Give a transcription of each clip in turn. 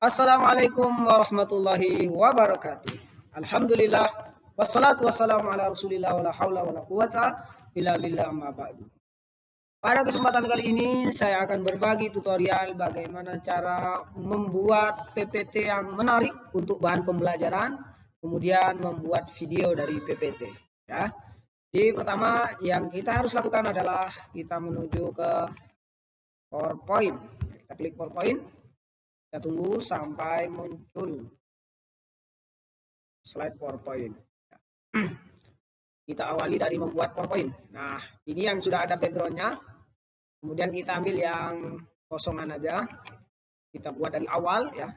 Assalamualaikum warahmatullahi wabarakatuh. Alhamdulillah wassalatu wassalamu ala Rasulillah wala haula wala quwata illa billah amma ba'du. Pada kesempatan kali ini saya akan berbagi tutorial bagaimana cara membuat PPT yang menarik untuk bahan pembelajaran, kemudian membuat video dari PPT ya. Jadi pertama yang kita harus lakukan adalah kita menuju ke PowerPoint. Kita klik PowerPoint. Kita tunggu sampai muncul slide PowerPoint. Kita awali dari membuat PowerPoint. Nah, ini yang sudah ada backgroundnya. Kemudian kita ambil yang kosongan aja. Kita buat dari awal ya.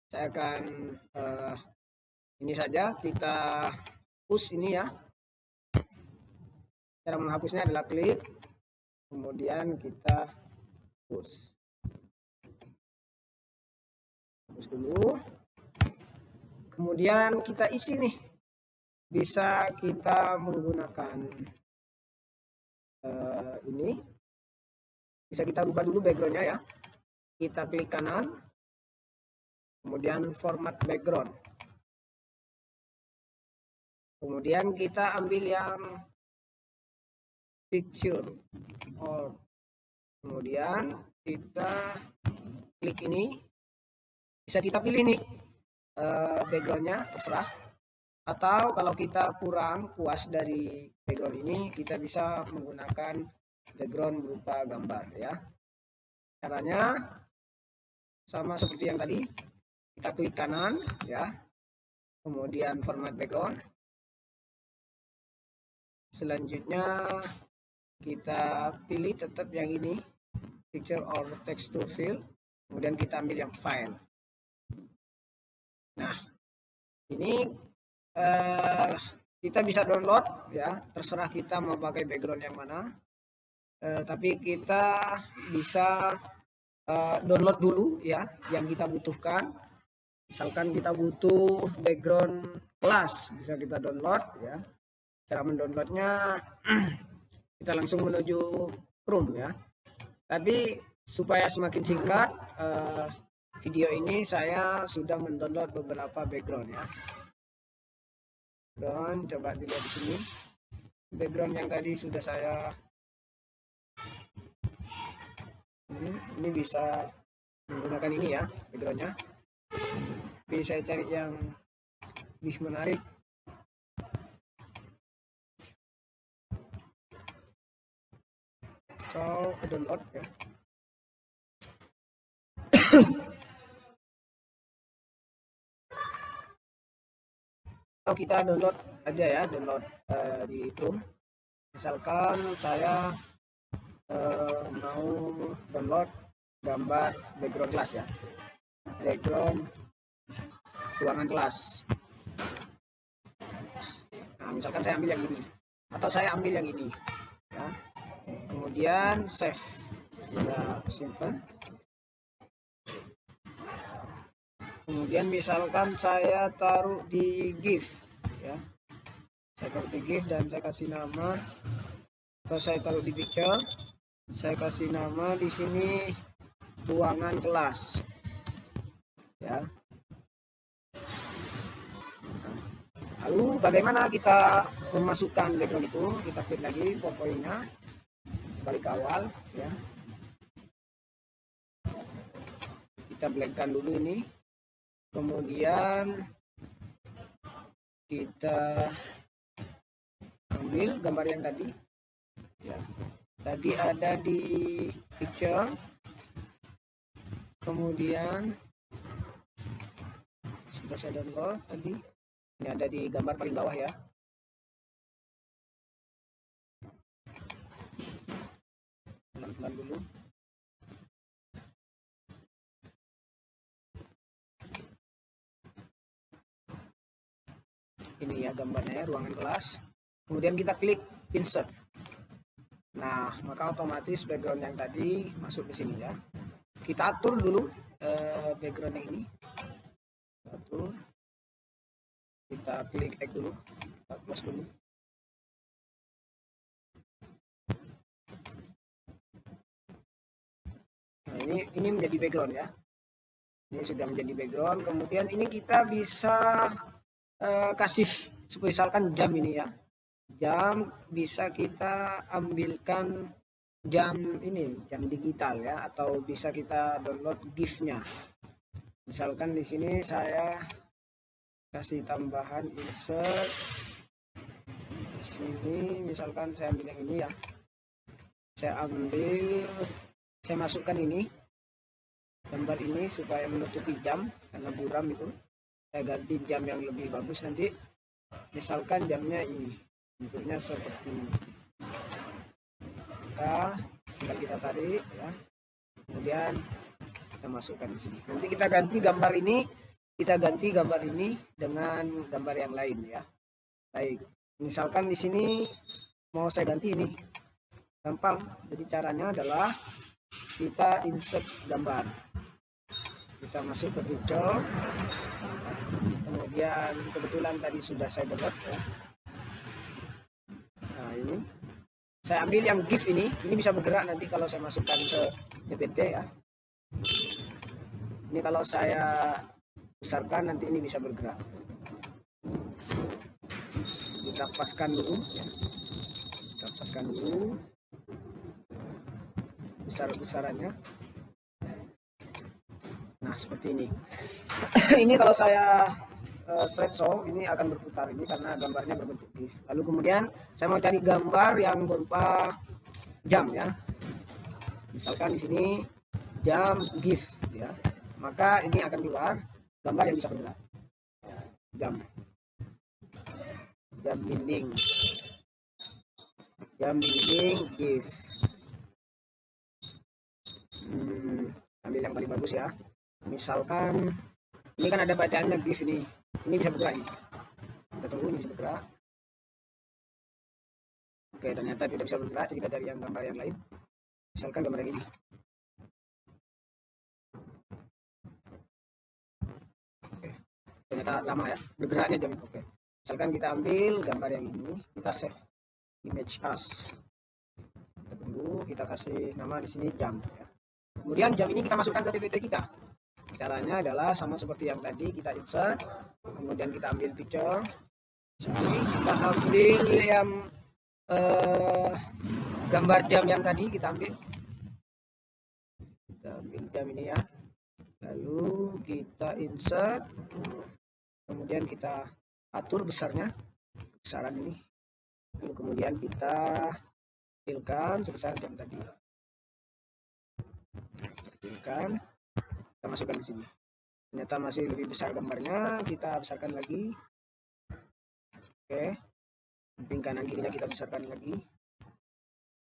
Saya akan ini saja. Kita hapus ini ya. Cara menghapusnya adalah klik. Kemudian kita hapus. Hapus dulu. Kemudian kita isi nih. Bisa kita menggunakan ini. Bisa kita rubah dulu backgroundnya ya. Kita klik kanan. Kemudian format background. Kemudian kita ambil yang picture. Kemudian kita klik ini. Bisa kita pilih nih backgroundnya, terserah. Atau kalau kita kurang puas dari background ini, kita bisa menggunakan background berupa gambar ya. Caranya sama seperti yang tadi. Kita klik kanan ya. Kemudian format background. Selanjutnya kita pilih tetap yang ini, picture or texture fill. Kemudian kita ambil yang file. Nah, ini kita bisa download ya, terserah kita mau pakai background yang mana. Tapi kita bisa download dulu ya yang kita butuhkan. Misalkan kita butuh background kelas, bisa kita download ya. Cara mendownloadnya kita langsung menuju Chrome ya. Tapi supaya semakin singkat video ini saya sudah mendownload beberapa background ya. Dan coba dilihat di sini. Background yang tadi sudah saya ini bisa menggunakan ini ya backgroundnya. Tapi saya cari yang lebih menarik. So, download ya. Kalau kita download aja ya, download di Chrome. Misalkan saya mau download gambar background kelas ya, background ruangan kelas. Nah, misalkan saya ambil yang ini atau saya ambil yang ini ya. Kemudian save ya, simpan. Kemudian misalkan saya taruh di GIF ya, saya taruh di GIF dan saya kasih nama, atau saya taruh di picture, saya kasih nama di sini ruangan kelas ya. Lalu bagaimana kita memasukkan background itu? Kita klik lagi PowerPoint-nya, balik ke awal ya. Kita blankkan dulu ini. Kemudian kita ambil gambar yang tadi ya. Tadi ada di picture. Kemudian sudah saya download tadi. Ini ada di gambar paling bawah ya. Pelan-pelan dulu. Ini ya gambarnya ya, ruangan kelas. Kemudian kita klik insert. Nah, maka otomatis background yang tadi masuk ke sini ya. Kita atur dulu background yang ini. Atur. Kita klik X dulu. Kita close dulu. Nah, ini menjadi background ya. Ini sudah menjadi background. Kemudian ini kita bisa kasih misalkan jam ini ya. Jam bisa kita ambilkan jam ini, jam digital ya, atau bisa kita download GIF-nya. Misalkan di sini saya kasih tambahan insert. Di sini misalkan saya ambil yang ini ya. Saya masukkan ini gambar ini supaya menutupi jam karena buram itu. Saya ganti jam yang lebih bagus nanti. Misalkan jamnya ini, bentuknya seperti ini. Tinggal kita tarik ya. Kemudian kita masukkan di sini. Nanti kita ganti gambar ini, dengan gambar yang lain ya. Baik. Misalkan di sini mau saya ganti ini. Gampang. Jadi caranya adalah kita insert gambar. Kita masuk ke picture. Kemudian kebetulan tadi sudah saya download ya. Nah, ini saya ambil yang GIF ini bisa bergerak nanti kalau saya masukkan ke PPT ya. Ini kalau saya besarkan nanti ini bisa bergerak. Kita paskan dulu ya. Kita paskan dulu besar-besarannya. Nah, seperti ini. Ini kalau saya slideshow ini akan berputar ini karena gambarnya berbentuk GIF. Lalu kemudian saya mau cari gambar yang berupa jam ya. Misalkan di sini jam GIF ya. Maka ini akan keluar gambar yang bisa bergerak. Jam dinding. Jam dinding GIF. Ambil yang paling bagus ya. Misalkan ini kan ada bacaannya GIF ini. Ini bisa bergerak ini. Kita tunggu ini bisa bergerak. Oke, ternyata tidak bisa bergerak. Jadi kita cari yang gambar yang lain. Misalkan gambar yang ini. Oke. Ternyata lama ya. Bergeraknya jam. Oke. Misalkan kita ambil gambar yang ini, kita save image as. Kita tunggu, kita kasih nama di sini jam ya. Kemudian jam ini kita masukkan ke PPT kita. Caranya adalah sama seperti yang tadi, kita insert, kemudian kita ambil picture. Sini kita ambil yang gambar jam yang tadi, kita ambil jam ini ya. Lalu kita insert, kemudian kita atur besarnya, besaran ini. Lalu kemudian kita kecilkan sebesar jam tadi. Kecilkan, kita masukkan di sini. Ternyata masih lebih besar gambarnya, kita besarkan lagi. Oke, samping kanan kirinya kita besarkan lagi.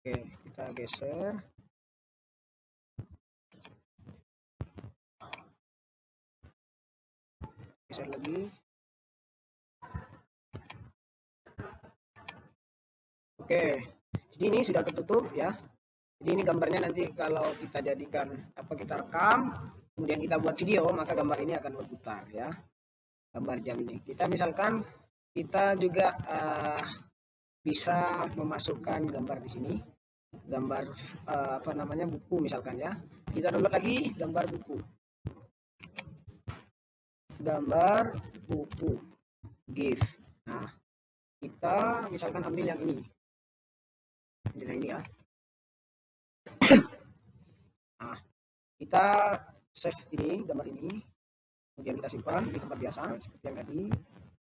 Oke, kita geser. Geser lagi. Oke, jadi ini sudah tertutup ya. Jadi ini gambarnya nanti kalau kita jadikan kita rekam, kemudian kita buat video, maka gambar ini akan berputar ya. Gambar jam ini. Kita misalkan kita juga bisa memasukkan gambar di sini. Gambar buku misalkan ya. Kita download lagi gambar buku. Gambar buku GIF. Nah, kita misalkan ambil yang ini. Ambil yang ini ya. Nah, kita save ini, gambar ini, kemudian kita simpan di tempat biasa seperti yang tadi,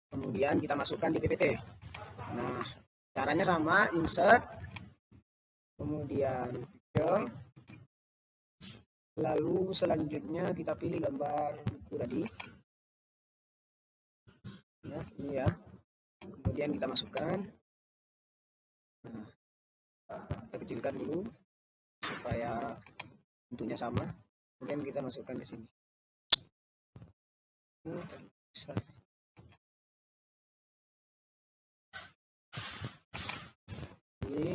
kemudian kita masukkan di PPT. Nah, caranya sama, insert, kemudian picture, lalu selanjutnya kita pilih gambar buku tadi, ya, ini ya, kemudian kita masukkan. Nah, kita kecilkan dulu supaya bentuknya sama, kemudian kita masukkan di sini. Ini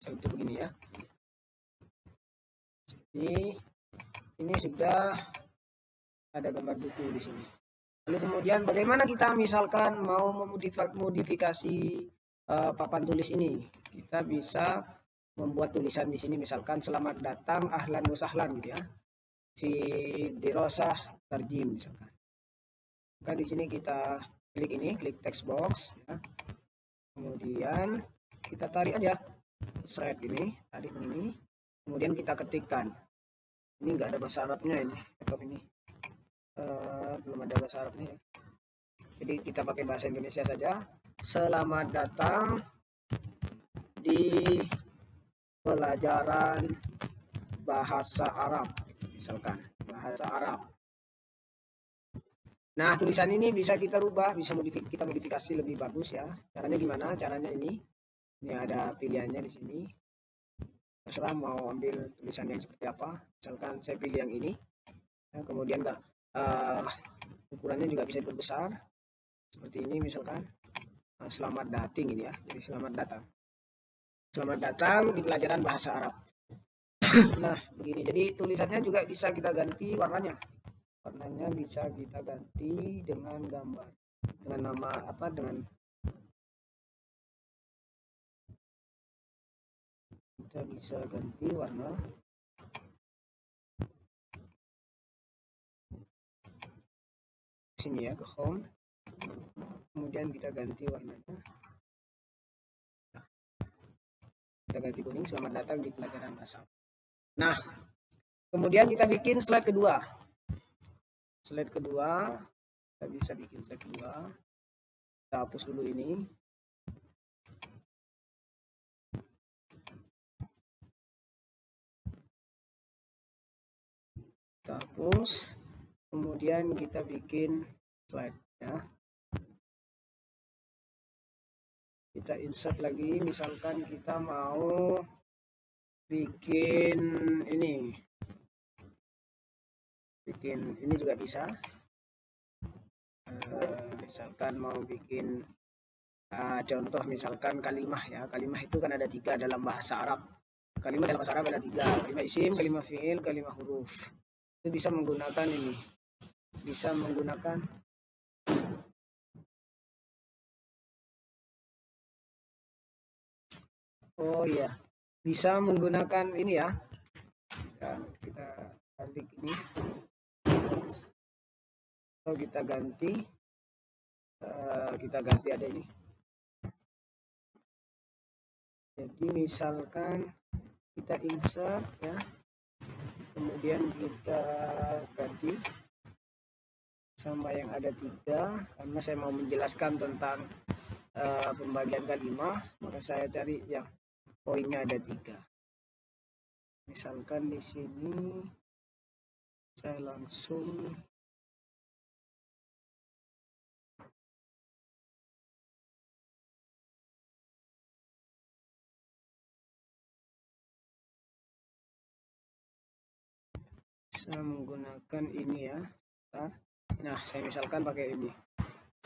seperti begini ya. Jadi ini sudah ada gambar buku di sini. Lalu kemudian bagaimana kita misalkan mau memodifikasi papan tulis ini? Kita bisa membuat tulisan di sini, misalkan selamat datang ahlan wa sahlan gitu ya, fi dirasah tarjim misalkan. Maka di sini kita klik ini, klik text box ya. Kemudian kita tarik aja slide ini, tarik ini, kemudian kita ketikkan. Ini enggak ada bahasa Arabnya ini, laptop ini. Belum ada bahasa Arabnya ya. Jadi kita pakai bahasa Indonesia saja. Selamat datang di pelajaran bahasa Arab, misalkan bahasa Arab. Nah, tulisan ini bisa kita rubah, bisa kita modifikasi lebih bagus ya. Caranya gimana? Caranya ini ada pilihannya di sini. Terserah mau ambil tulisan yang seperti apa. Misalkan saya pilih yang ini. Nah, kemudian ukurannya juga bisa diperbesar. Seperti ini misalkan. Nah, selamat datang ini ya. Jadi selamat datang. Selamat datang di pelajaran bahasa Arab. Nah, begini. Jadi tulisannya juga bisa kita ganti warnanya. Warnanya bisa kita ganti dengan gambar, dengan nama apa, dengan kita bisa ganti warna. Sini ya, ke home, kemudian kita ganti warnanya, kita ganti kuning. Selamat datang di pelajaran bahasa. Nah, kemudian kita bikin slide kedua. Slide kedua, kita bisa bikin slide kedua. Kita hapus dulu ini. Kita hapus. Kemudian kita bikin slide ya. Kita insert lagi, misalkan kita mau bikin ini. Bikin ini juga bisa. Misalkan mau bikin contoh, misalkan kalimah ya. Kalimah itu kan ada 3 dalam bahasa Arab. Kalimah dalam bahasa Arab ada 3. Kalimah isim, kalimah fi'il, kalimah huruf. Itu bisa menggunakan ini. Bisa menggunakan bisa menggunakan ini ya. Kita balik ini. Atau kita ganti ada ini. Jadi misalkan kita insert ya, kemudian kita ganti sama yang ada 3, karena saya mau menjelaskan tentang pembagian kalimat, maka saya cari yang poinnya ada 3. Misalkan di sini saya langsung bisa menggunakan ini ya. Nah, saya misalkan pakai ini.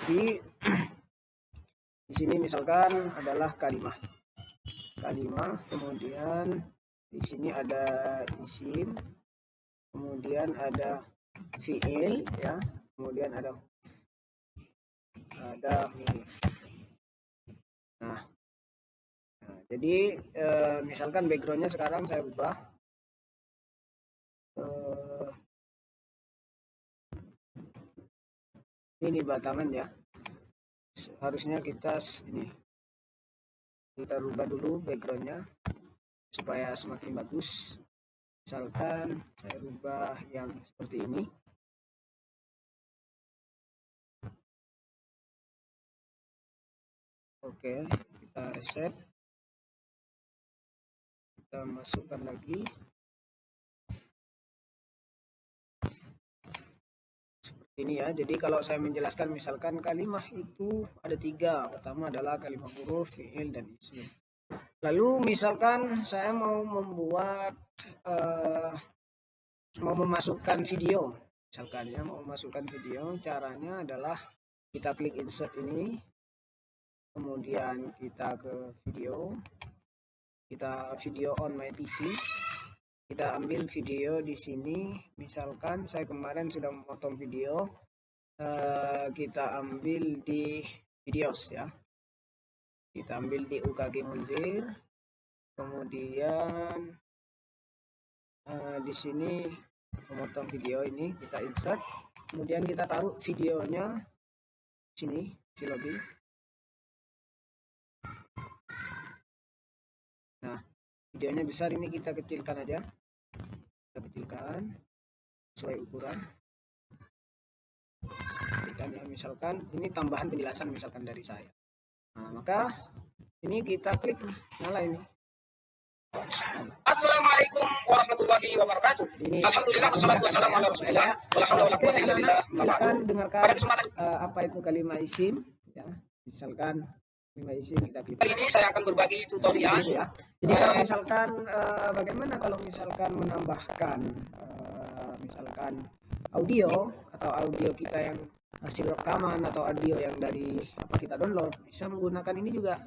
Di sini misalkan adalah kalimah. Kemudian di sini ada isim, kemudian ada fi'il ya, kemudian ada huruf. Nah, jadi misalkan backgroundnya sekarang saya ubah. Ini batangan ya, harusnya kita rubah dulu backgroundnya supaya semakin bagus. Misalkan saya rubah yang seperti ini. Oke, kita reset, kita masukkan lagi ini ya. Jadi kalau saya menjelaskan, misalkan kalimah itu ada 3. Pertama adalah kalimah huruf, fi'il, dan isim. Lalu misalkan saya mau membuat mau memasukkan video, misalkan ya, mau memasukkan video. Caranya adalah kita klik insert ini, kemudian kita ke video, kita video on my PC. Kita ambil video di sini, misalkan saya kemarin sudah memotong video, kita ambil di videos ya, kita ambil di UKG Munzir, kemudian di sini memotong video ini kita insert, kemudian kita taruh videonya sini, si login. Nah, videonya besar, ini kita kecilkan aja, kita kecilkan sesuai ukuran. Dan ya, misalkan ini tambahan penjelasan misalkan dari saya. Nah, maka ini kita klik nih, nyala ini. Assalamualaikum warahmatullahi wabarakatuh. Ini alhamdulillah wassalatu wassalamu ala rasulillah wala haula wala quwwata illa billah. Silakan dengarkan apa itu kalimat isim ya. Misalkan kalimat isim kita klik. Kali ini saya akan berbagi tutorial ya. Jadi kalau misalkan bagaimana kalau misalkan menambahkan misalkan audio atau audio kita yang hasil rekaman atau audio yang dari apa kita download, bisa menggunakan ini juga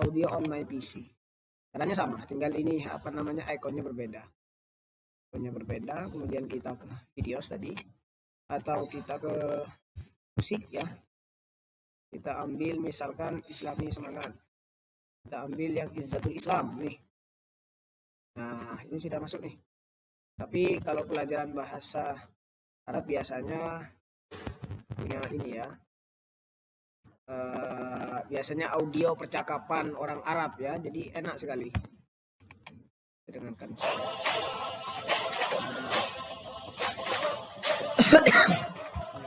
audio on my PC. Caranya sama, tinggal ini apa namanya, ikonnya berbeda. Kemudian kita ke video tadi atau kita ke musik ya. Kita ambil misalkan Islami Semangat. Kita ambil yang Izzatul Islam nih. Nah, ini sudah masuk nih. Tapi kalau pelajaran bahasa Arab biasanya punya ini ya. Biasanya audio percakapan orang Arab ya, jadi enak sekali. Dengarkan saya.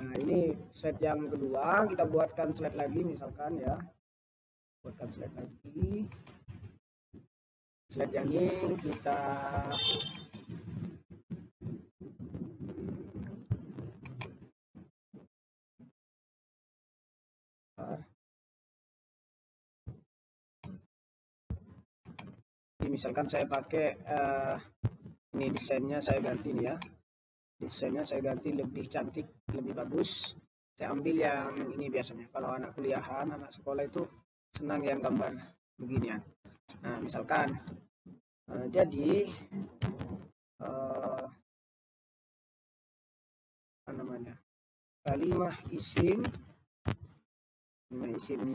Nah, ini slide yang kedua, kita buatkan slide lagi misalkan ya. Buatkan slide lagi. Slide yang ini kita misalkan saya pakai ini desainnya saya ganti nih ya. Desainnya saya ganti lebih cantik, lebih bagus. Saya ambil yang ini biasanya. Kalau anak kuliahan, anak sekolah itu senang yang gambar beginian. Nah, misalkan jadi apa namanya? Kalimat isim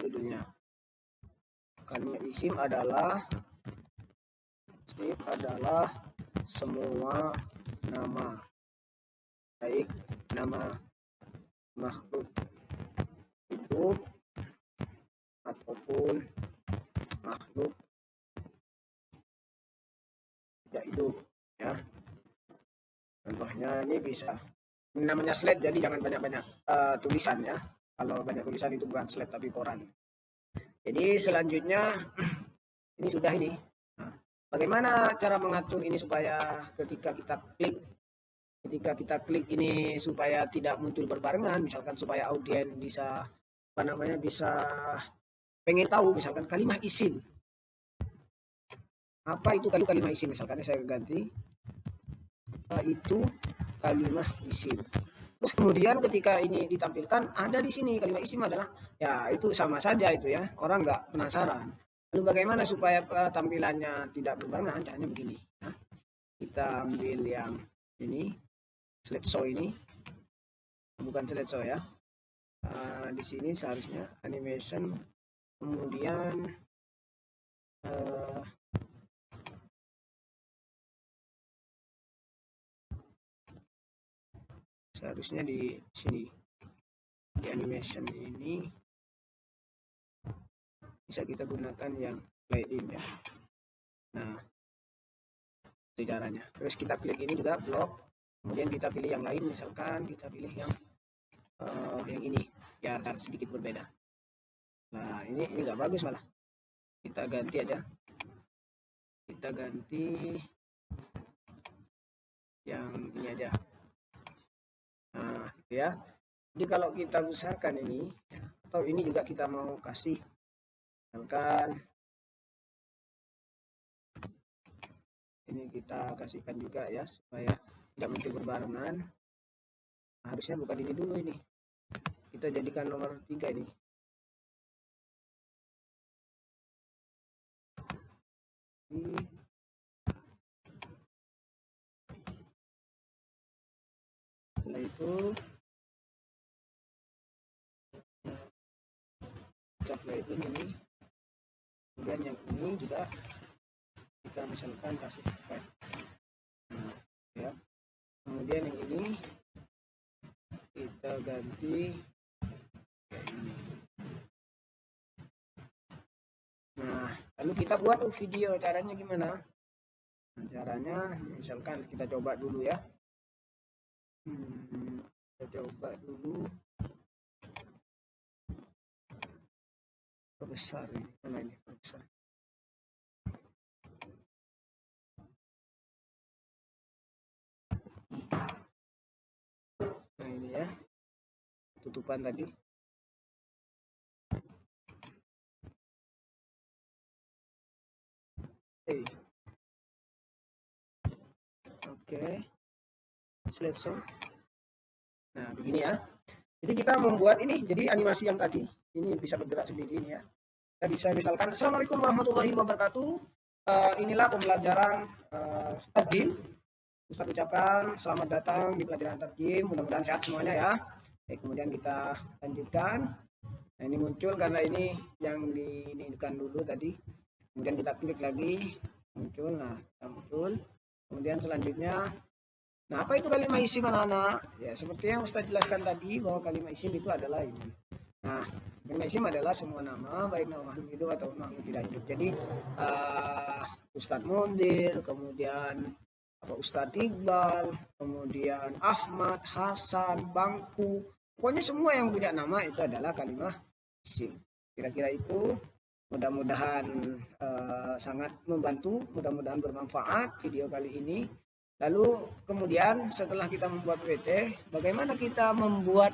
judulnya. Kalimat isim adalah semua nama, baik nama makhluk hidup ataupun makhluk tidak hidup ya. Contohnya ini bisa, ini namanya slide, jadi jangan banyak-banyak tulisan ya. Kalau banyak tulisan itu bukan slide tapi koran. Jadi selanjutnya ini sudah ini. Nah, bagaimana cara mengatur ini supaya ketika kita klik ini supaya tidak muncul berbarengan, misalkan supaya audien bisa apa namanya, bisa pengen tahu misalkan kalimat isim. Apa itu kalimat isim? Misalkan saya ganti itu kalimat isim. Terus kemudian ketika ini ditampilkan ada di sini kalimat isim adalah ya, itu sama saja itu ya, orang nggak penasaran. Lalu bagaimana supaya tampilannya tidak berbarengan? Caranya begini. Nah, kita ambil yang ini slideshow ini, bukan slideshow ya. Di sini seharusnya animation, kemudian seharusnya di sini di animation ini bisa kita gunakan yang play in ya. Nah, itu caranya. Terus kita klik ini juga blok, kemudian kita pilih yang lain, misalkan kita pilih yang ini ya, sedikit berbeda. Nah, ini nggak bagus malah. Kita ganti aja. Kita ganti yang ini aja. Nah, ya. Jadi kalau kita besarkan ini ya, atau ini juga kita mau kasih misalkan ini kita kasihkan juga ya, supaya tidak muncul berbarengan. Nah, harusnya bukan ini dulu, ini kita jadikan nomor 3 ini. Setelah itu kita play in ini, kemudian yang ini juga kita misalkan kasih file. Nah, ya. Kemudian yang ini kita ganti kayak ini. Nah, lalu kita buat video. Caranya gimana? Nah, caranya misalkan kita coba dulu ya. Kita coba dulu. Besar ini, mana ini besar? Nah ini ya, tutupan tadi. Oke, selection. Nah begini ya. Jadi kita membuat ini, jadi animasi yang tadi ini bisa bergerak sendiri ini ya. Kita bisa misalkan, Assalamualaikum warahmatullahi wabarakatuh. Inilah pembelajaran tarjim. Ustaz ucapkan selamat datang di pelajaran tarjim. Mudah-mudahan sehat semuanya ya. Oke, kemudian kita lanjutkan. Nah ini muncul karena ini yang diinikan dulu tadi. Kemudian kita klik lagi, muncul. Nah kita muncul. Kemudian selanjutnya, nah apa itu kalimat isim anak-anak? Ya seperti yang Ustaz jelaskan tadi bahwa kalimat isim itu adalah ini. Nah kalimat isim adalah semua nama, baik nama makhluk hidup atau makhluk tidak hidup. Jadi Ustadz Mundir, kemudian Ustadz Iqbal, kemudian Ahmad, Hasan, Bangku, pokoknya semua yang punya nama itu adalah kalimat isim. Kira-kira itu. Mudah-mudahan sangat membantu, mudah-mudahan bermanfaat video kali ini. Lalu kemudian setelah kita membuat PPT, bagaimana kita membuat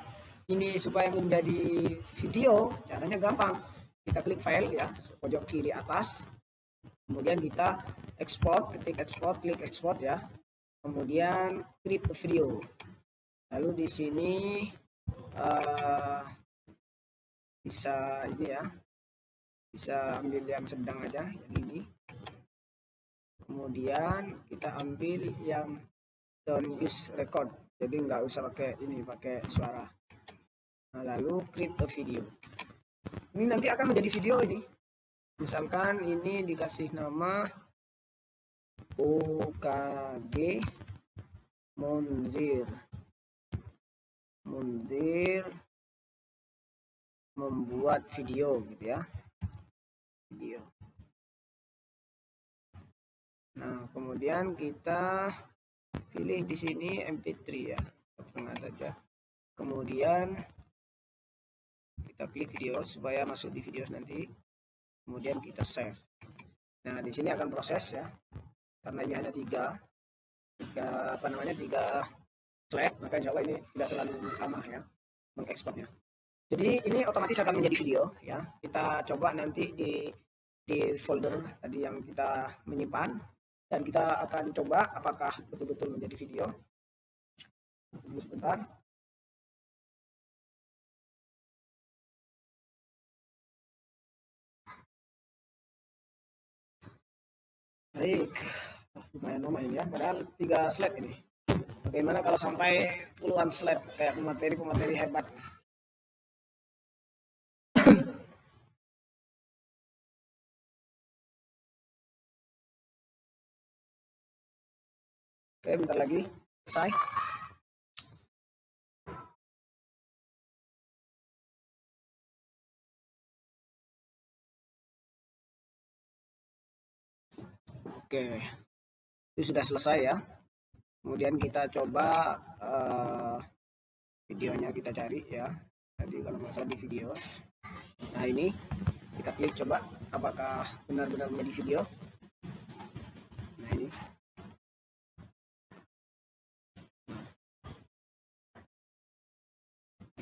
ini supaya menjadi video? Caranya gampang. Kita klik file ya, pojok kiri atas. Kemudian kita ekspor, ketik ekspor, klik ekspor ya. Kemudian create video. Lalu di sini bisa ini ya. Bisa ambil yang sedang aja, yang ini. Kemudian kita ambil yang don't use record, jadi nggak usah pakai ini, pakai suara. Nah, lalu create a video. Ini nanti akan menjadi video ini. Misalkan ini dikasih nama UKG Munzir membuat video gitu ya. Video. Nah, kemudian kita pilih di sini MP3 ya, tengah saja. Kemudian kita klik video supaya masuk di video nanti. Kemudian kita save. Nah, di sini akan proses ya, karena ini hanya tiga slide, maka insya Allah ini tidak terlalu lama ya mengekspornya. Jadi ini otomatis akan menjadi video ya. Kita coba nanti di folder tadi yang kita menyimpan, dan kita akan coba apakah betul-betul menjadi video. Tunggu sebentar. Baik, lumayan lama ini ya, padahal 3 slide ini. Bagaimana kalau sampai puluhan slide kayak pemateri hebat? Oke, bentar lagi selesai. Oke, itu sudah selesai ya. Kemudian kita coba videonya, kita cari ya. Tadi kalau nggak salah di video. Nah ini kita klik coba apakah benar-benar menjadi video. Nah ini.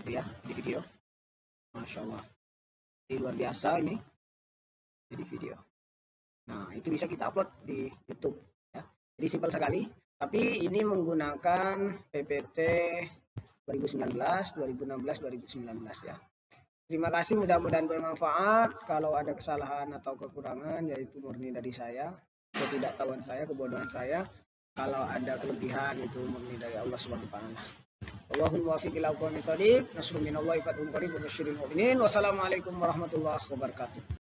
Itu ya di video. Masya Allah. Ini luar biasa ini. Jadi video. Nah, itu bisa kita upload di YouTube ya. Jadi simpel sekali, tapi ini menggunakan PPT 2019, 2016, 2019 ya. Terima kasih, mudah-mudahan bermanfaat. Kalau ada kesalahan atau kekurangan yaitu murni dari saya, ketidaktahuan saya, kebodohan saya. Kalau ada kelebihan itu murni dari Allah Subhanahu wa taala. Allahumma muwaffiq ila aqwamit thoriq, nasrun minallahi fathun qarib wa basyiril mu'minin. Wassalamualaikum warahmatullahi wabarakatuh.